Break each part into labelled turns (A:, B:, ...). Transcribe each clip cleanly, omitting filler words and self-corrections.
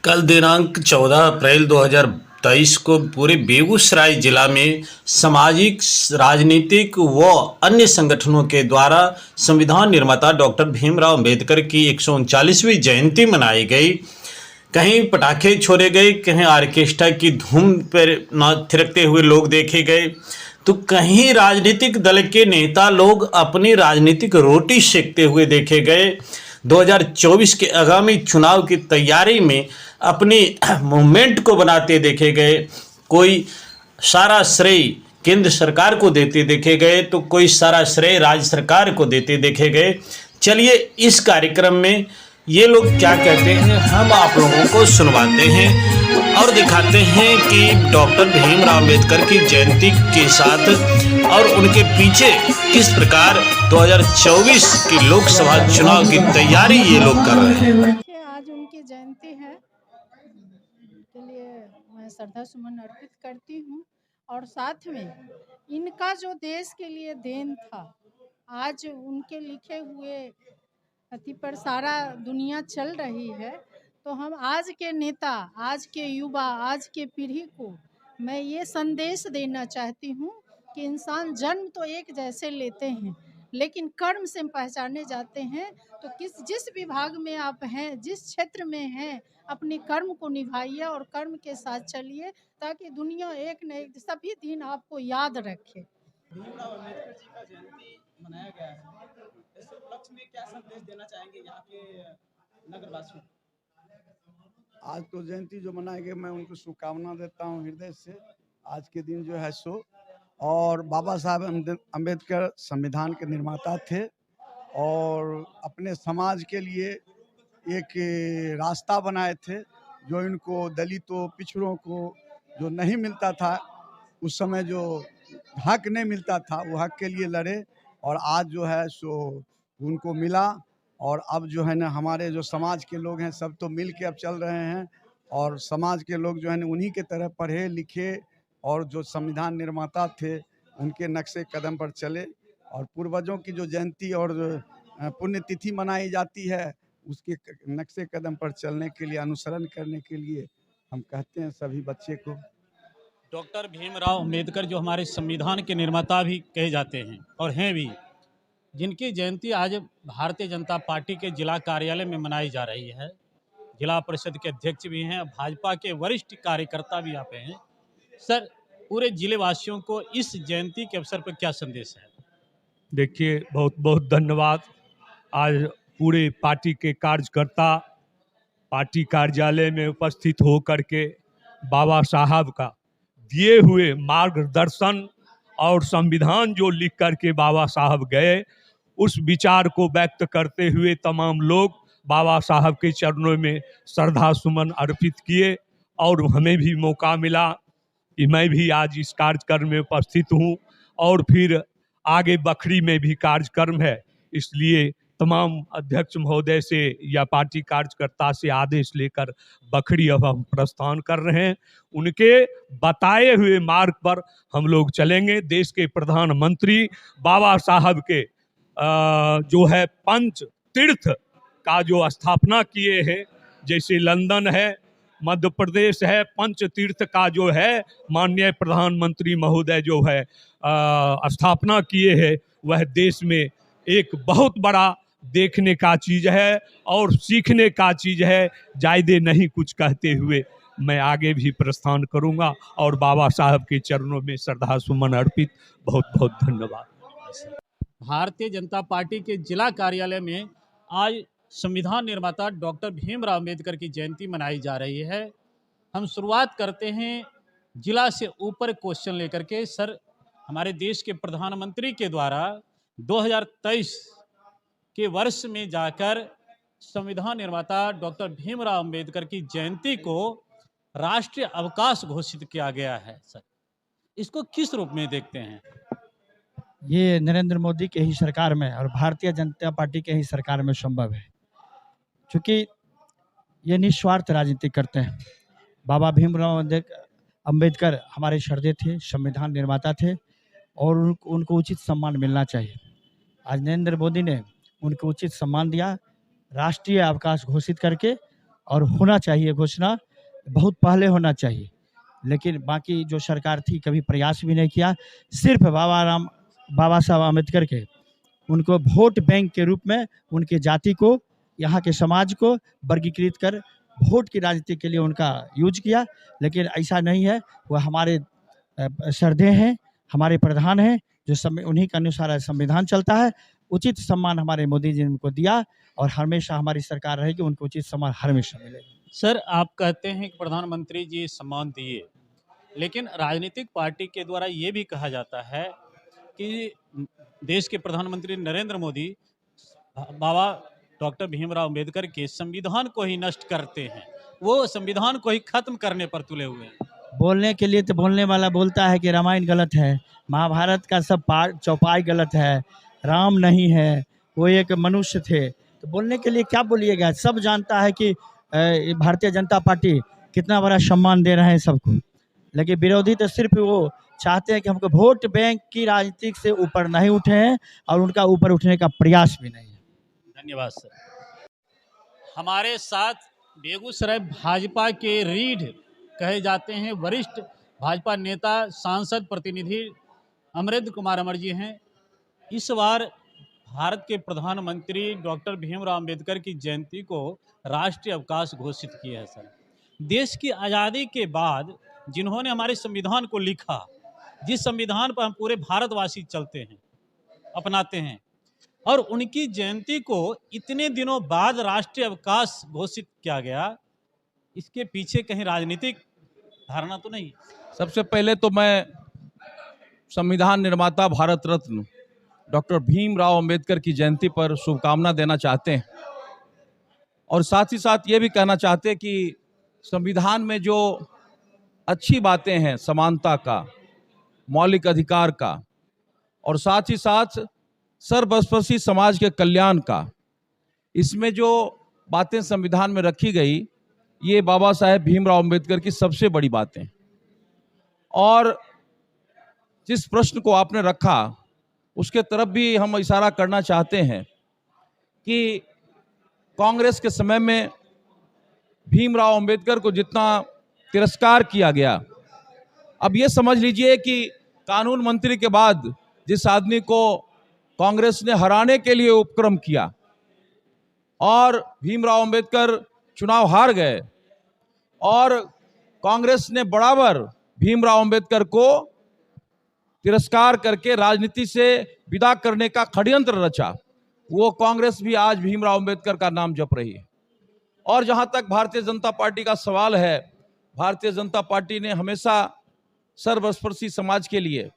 A: कल दिनांक 14 अप्रैल 2023 को पूरे बेगूसराय जिला में सामाजिक, राजनीतिक व अन्य संगठनों के द्वारा संविधान निर्माता डॉक्टर भीमराव अंबेडकर की 139वीं जयंती मनाई गई। कहीं पटाखे छोड़े गए, कहीं ऑर्केस्ट्रा की धूम पर थिरकते हुए लोग देखे गए, तो कहीं राजनीतिक दल के नेता लोग अपनी राजनीतिक रोटी सेकते हुए देखे गए। 2024 के आगामी चुनाव की तैयारी में अपनी मूवमेंट को बनाते देखे गए। कोई सारा श्रेय केंद्र सरकार को देते देखे गए, तो कोई सारा श्रेय राज्य सरकार को देते देखे गए। चलिए इस कार्यक्रम में ये लोग क्या कहते हैं हम आप लोगों को सुनवाते हैं और दिखाते हैं कि डॉक्टर भीमराव अंबेडकर की जयंती के साथ और उनके पीछे किस प्रकार 2024 की लोकसभा चुनाव की तैयारी ये लोग कर रहे हैं।
B: आज उनकी जयंती है, के लिए मैं श्रद्धा सुमन अर्पित करती हूँ। और साथ में इनका जो देश के लिए देन था, आज उनके लिखे हुए अति पर सारा दुनिया चल रही है। तो हम आज के नेता, आज के युवा, आज के पीढ़ी को मैं ये संदेश देना चाहती हूँ कि इंसान जन्म तो एक जैसे लेते हैं, लेकिन कर्म से पहचाने जाते हैं। तो जिस विभाग में आप हैं, जिस क्षेत्र में हैं, अपने कर्म को निभाइए और कर्म के साथ चलिए, ताकि दुनिया एक न एक सभी दिन आपको याद रखे।
C: भीमराव अम्बेडकर जी का जयंती मनाया गया है, इस उपलक्ष्य में क्या संदेश देना चाहेंगे यहाँ के नगरवासियों?
D: आज तो जयंती जो मनाई गई, मैं उनको शुभकामना देता हूँ हृदय से। आज के दिन जो है सो, और बाबा साहब अम्बेडकर संविधान के निर्माता थे और अपने समाज के लिए एक रास्ता बनाए थे, जो इनको दलितों, पिछड़ों को जो नहीं मिलता था, उस समय जो हक नहीं मिलता था, वो हक के लिए लड़े और आज जो है सो उनको मिला। और अब जो है ना, हमारे जो समाज के लोग हैं सब तो मिल के अब चल रहे हैं, और समाज के लोग जो है ना उन्हीं के तरह पढ़े लिखे और जो संविधान निर्माता थे उनके नक्शे कदम पर चले। और पूर्वजों की जो जयंती और पुण्यतिथि मनाई जाती है, उसके नक्शे कदम पर चलने के लिए, अनुसरण करने के लिए हम कहते हैं सभी बच्चे को।
A: डॉक्टर भीमराव अंबेडकर जो हमारे संविधान के निर्माता भी कहे जाते हैं और हैं भी, जिनकी जयंती आज भारतीय जनता पार्टी के जिला कार्यालय में मनाई जा रही है। जिला परिषद के अध्यक्ष भी हैं, भाजपा के वरिष्ठ कार्यकर्ता भी यहाँ पे हैं। सर, पूरे जिले वासियों को इस जयंती के अवसर पर क्या संदेश है?
E: देखिए, बहुत बहुत धन्यवाद। आज पूरे पार्टी के कार्यकर्ता पार्टी कार्यालय में उपस्थित होकर के बाबा साहब का दिए हुए मार्गदर्शन और संविधान जो लिख करके बाबा साहब गए, उस विचार को व्यक्त करते हुए तमाम लोग बाबा साहब के चरणों में श्रद्धा सुमन अर्पित किए। और हमें भी मौका मिला कि मैं भी आज इस कार्यक्रम में उपस्थित हूँ, और फिर आगे बखरी में भी कार्यक्रम है, इसलिए तमाम अध्यक्ष महोदय से या पार्टी कार्यकर्ता से आदेश लेकर बखरी अब हम प्रस्थान कर रहे हैं। उनके बताए हुए मार्ग पर हम लोग चलेंगे। देश के प्रधानमंत्री बाबा साहब के जो है पंच तीर्थ का जो स्थापना किए हैं, जैसे लंदन है, मध्य प्रदेश है, पंच तीर्थ का जो है माननीय प्रधानमंत्री महोदय जो है स्थापना किए हैं, वह देश में एक बहुत बड़ा देखने का चीज़ है और सीखने का चीज़ है। जायदे नहीं कुछ कहते हुए मैं आगे भी प्रस्थान करूंगा और बाबा साहब के चरणों में श्रद्धा सुमन अर्पित। बहुत बहुत धन्यवाद।
A: भारतीय जनता पार्टी के जिला कार्यालय में आज संविधान निर्माता डॉक्टर भीमराव अंबेडकर की जयंती मनाई जा रही है। हम शुरुआत करते हैं जिला से ऊपर क्वेश्चन लेकर के। सर, हमारे देश के प्रधानमंत्री के द्वारा 2023 के वर्ष में जाकर संविधान निर्माता डॉक्टर भीमराव अंबेडकर की जयंती को राष्ट्रीय अवकाश घोषित किया गया है। सर, इसको किस रूप में देखते हैं?
F: ये नरेंद्र मोदी के ही सरकार में और भारतीय जनता पार्टी के ही सरकार में संभव है, क्योंकि ये निस्वार्थ राजनीति करते हैं। बाबा भीमराव अंबेडकर हमारे श्रद्धेय थे, संविधान निर्माता थे और उनको उचित सम्मान मिलना चाहिए। आज नरेंद्र मोदी ने उनको उचित सम्मान दिया, राष्ट्रीय अवकाश घोषित करके, और होना चाहिए घोषणा, बहुत पहले होना चाहिए, लेकिन बाकी जो सरकार थी कभी प्रयास भी नहीं किया। सिर्फ बाबा साहब आम्बेडकर के उनको वोट बैंक के रूप में उनके जाति को, यहाँ के समाज को वर्गीकृत कर वोट की राजनीति के लिए उनका यूज किया, लेकिन ऐसा नहीं है। वह हमारे श्रद्धेय हैं, हमारे प्रधान हैं, जो उन्हीं के अनुसार संविधान चलता है। उचित सम्मान हमारे मोदी जी ने उनको दिया और हमेशा हमारी सरकार रहेगी, उनको उचित सम्मान हमेशा मिलेगा।
A: सर, आप कहते हैं कि प्रधानमंत्री जी सम्मान दिए, लेकिन राजनीतिक पार्टी के द्वारा ये भी कहा जाता है कि देश के प्रधानमंत्री नरेंद्र मोदी बाबा डॉक्टर भीमराव अंबेडकर के संविधान को ही नष्ट करते हैं, वो संविधान को ही खत्म करने पर तुले हुए हैं।
F: बोलने के लिए तो बोलने वाला बोलता है कि रामायण गलत है, महाभारत का सब चौपाई गलत है, राम नहीं है, वो एक मनुष्य थे। तो बोलने के लिए क्या बोलिएगा? सब जानता है कि भारतीय जनता पार्टी कितना बड़ा सम्मान दे रहे हैं सबको, लेकिन विरोधी तो सिर्फ वो चाहते हैं कि हमको वोट बैंक की राजनीति से ऊपर नहीं उठे हैं और उनका ऊपर उठने का प्रयास भी नहीं है।
A: धन्यवाद सर। हमारे साथ बेगूसराय भाजपा के रीढ़ कहे जाते हैं वरिष्ठ भाजपा नेता, सांसद, प्रतिनिधि अमरेंद्र कुमार अमर जी हैं। इस बार भारत के प्रधानमंत्री डॉक्टर भीमराव अंबेडकर की जयंती को राष्ट्रीय अवकाश घोषित किया है सर। देश की आज़ादी के बाद जिन्होंने हमारे संविधान को लिखा, जिस संविधान पर हम पूरे भारतवासी चलते हैं, अपनाते हैं, और उनकी जयंती को इतने दिनों बाद राष्ट्रीय अवकाश घोषित किया गया, इसके पीछे कहीं राजनीतिक धारणा तो नहीं?
G: सबसे पहले तो मैं संविधान निर्माता भारत रत्न डॉक्टर भीमराव अंबेडकर की जयंती पर शुभकामना देना चाहते हैं, और साथ ही साथ ये भी कहना चाहते हैं कि संविधान में जो अच्छी बातें हैं, समानता का, मौलिक अधिकार का, और साथ ही साथ सर्वस्पर्शी समाज के कल्याण का, इसमें जो बातें संविधान में रखी गई, ये बाबा साहेब भीमराव अंबेडकर की सबसे बड़ी बातें। और जिस प्रश्न को आपने रखा उसके तरफ भी हम इशारा करना चाहते हैं कि कांग्रेस के समय में भीमराव अंबेडकर को जितना तिरस्कार किया गया, अब ये समझ लीजिए कि कानून मंत्री के बाद जिस आदमी को कांग्रेस ने हराने के लिए उपक्रम किया और भीमराव अंबेडकर चुनाव हार गए, और कांग्रेस ने बराबर भीमराव अंबेडकर को तिरस्कार करके राजनीति से विदा करने का षड्यंत्र रचा, वो कांग्रेस भी आज भीमराव अंबेडकर का नाम जप रही है। और जहां तक भारतीय जनता पार्टी का सवाल है, भारतीय जनता पार्टी ने हमेशा सर्वस्पर्शी समाज के लिए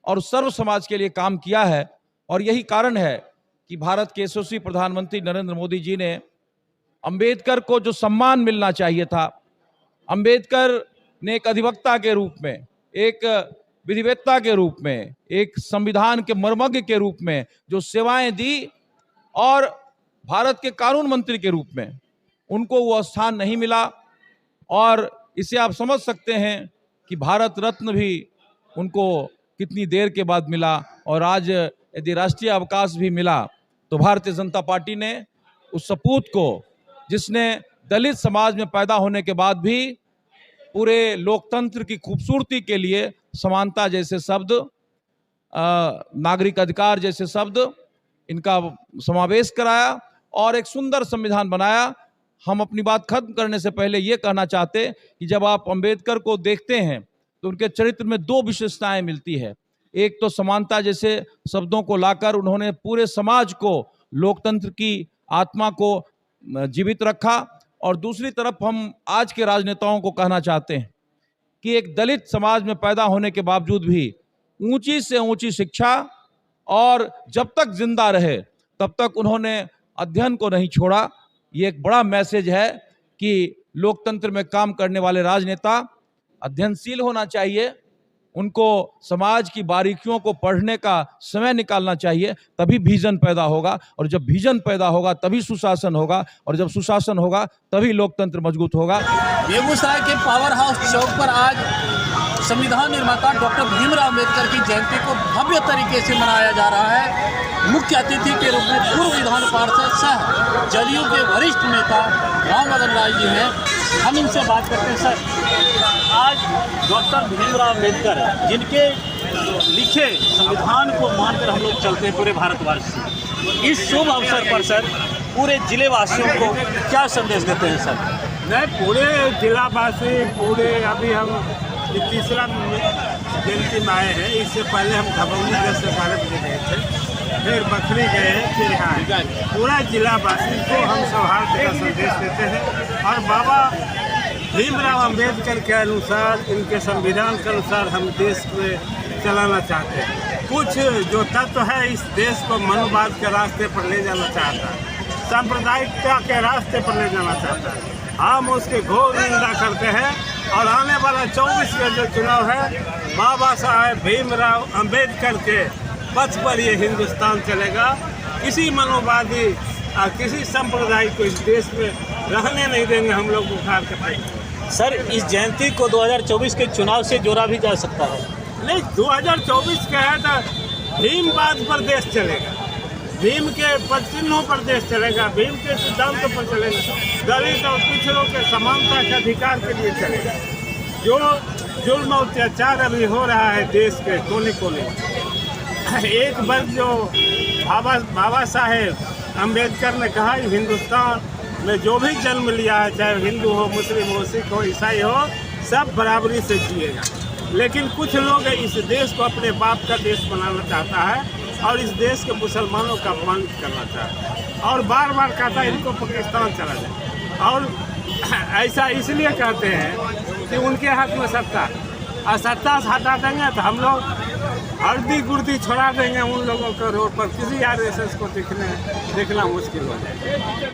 G: और सर्व समाज के लिए काम किया है, और यही कारण है कि भारत के यशस्वी प्रधानमंत्री नरेंद्र मोदी जी ने अंबेडकर को जो सम्मान मिलना चाहिए था, अंबेडकर ने एक अधिवक्ता के रूप में, एक विधिवेत्ता के रूप में, एक संविधान के मर्मज्ञ के रूप में जो सेवाएं दी, और भारत के कानून मंत्री के रूप में उनको वो स्थान नहीं मिला। और इसे आप समझ सकते हैं कि भारत रत्न भी उनको कितनी देर के बाद मिला, और आज यदि राष्ट्रीय अवकाश भी मिला तो भारतीय जनता पार्टी ने उस सपूत को, जिसने दलित समाज में पैदा होने के बाद भी पूरे लोकतंत्र की खूबसूरती के लिए समानता जैसे शब्द, नागरिक अधिकार जैसे शब्द, इनका समावेश कराया और एक सुंदर संविधान बनाया। हम अपनी बात खत्म करने से पहले ये कहना चाहते कि जब आप अंबेडकर को देखते हैं तो उनके चरित्र में दो विशेषताएं मिलती है। एक तो समानता जैसे शब्दों को लाकर उन्होंने पूरे समाज को, लोकतंत्र की आत्मा को जीवित रखा, और दूसरी तरफ हम आज के राजनेताओं को कहना चाहते हैं कि एक दलित समाज में पैदा होने के बावजूद भी ऊंची से ऊंची शिक्षा, और जब तक जिंदा रहे तब तक उन्होंने अध्ययन को नहीं छोड़ा। ये एक बड़ा मैसेज है कि लोकतंत्र में काम करने वाले राजनेता अध्ययनशील होना चाहिए, उनको समाज की बारीकियों को पढ़ने का समय निकालना चाहिए, तभी विजन पैदा होगा, और जब विजन पैदा होगा तभी सुशासन होगा, और जब सुशासन होगा तभी लोकतंत्र मजबूत होगा।
A: बेगूसराय के पावर हाउस चौक पर आज संविधान निर्माता डॉक्टर भीमराव अम्बेडकर की जयंती को भव्य तरीके से मनाया जा रहा है। मुख्य अतिथि के रूप में पूर्व विधान पार्षद सह जदयू के वरिष्ठ नेता राम बदन राय जी हैं। हम इनसे बात करते हैं। सर, आज डॉक्टर भीमराव अम्बेडकर जिनके लिखे संविधान को मानकर हम लोग चलते हैं पूरे भारतवर्ष से, इस शुभ अवसर पर सर पूरे जिले वासियों को क्या संदेश देते हैं? सर,
H: नहीं, पूरे जिलावासी पूरे अभी हम तीसरा जयंती में आए हैं। इससे पहले हम खबरौनी 10-12 बजे गए थे, फिर बखरी गए, फिर यहाँ आए। पूरा जिलावासी को हम सौहार्द का संदेश देते हैं और बाबा भीमराव अम्बेडकर के अनुसार, इनके संविधान के अनुसार हम देश में चलाना चाहते हैं। कुछ जो तत्व है इस देश को मनुवाद के रास्ते पर ले जाना चाहता है, सांप्रदायिकता के रास्ते पर ले जाना चाहता है। हम उसकी घोर निंदा करते हैं और आने वाला 24 का जो चुनाव है, बाबा साहेब भीमराव अम्बेडकर के पथ पर ये हिंदुस्तान चलेगा। किसी मनोवादी किसी संप्रदाय को इस देश में रहने नहीं देंगे हम लोग उखाड़ कर।
A: सर, इस जयंती को 2024 के चुनाव से जोड़ा भी जा सकता है?
H: नहीं, 2024 का है तो भीमवाद पर देश चलेगा, भीम के पद चिन्हों पर देश चलेगा, भीम के सिद्धांतों पर चलेगा, दलित और पिछड़ों के समानता के अधिकार के लिए चलेगा। जो जुल्म और अत्याचार अभी हो रहा है देश के कोने कोने, एक वर्ग जो बाबा साहेब अम्बेडकर ने कहा हिंदुस्तान में जो भी जन्म लिया है, चाहे हिंदू हो, मुस्लिम हो, सिख हो, ईसाई हो, सब बराबरी से जिएगा। लेकिन कुछ लोग इस देश को अपने बाप का देश बनाना चाहता है और इस देश के मुसलमानों का अपमानित करना चाहता है और बार बार कहता है इनको पाकिस्तान चला जाए। और ऐसा इसलिए कहते हैं कि उनके हाथ में सत्ता है और सत्ता से हटा देंगे तो हम लोग हल्दी गुर्दी छोड़ा देंगे उन लोगों को रोड पर। किसी RSS को देखना मुश्किल हो जाएगा।